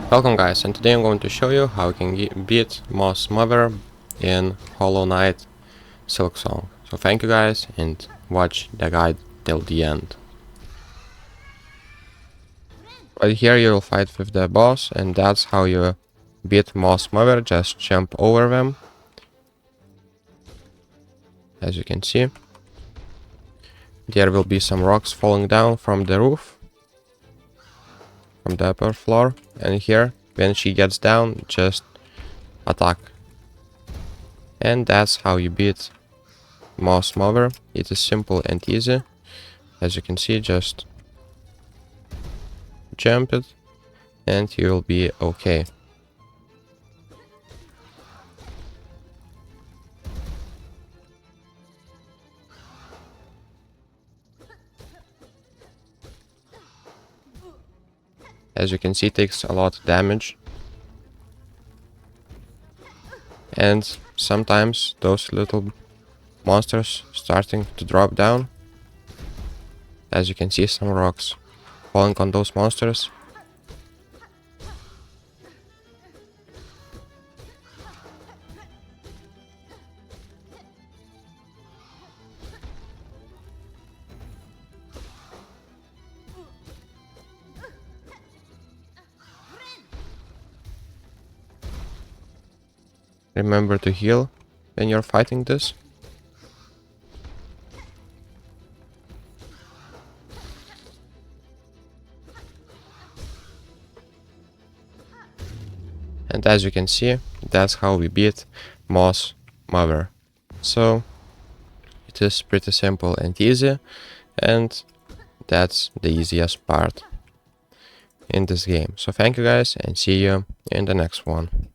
Welcome guys, and today I'm going to show you how you can beat Moss Mother in Hollow Knight Silksong. So thank you guys and watch the guide till the end. Right here you'll fight with the boss, and that's how you beat Moss Mother. Just jump over them. As you can see, there will be some rocks falling down from the roof, from the upper floor, and here when she gets down, just attack. And that's how you beat Moss Mother. It is simple and easy. As you can see, just jump it and you will be okay. As you can see, it takes a lot of damage. And sometimes those little monsters starting to drop down. As you can see, some rocks falling on those monsters. Remember to heal when you're fighting this. And as you can see, that's how we beat Moss Mother. So it is pretty simple and easy, and that's the easiest part in this game. So thank you guys and see you in the next one.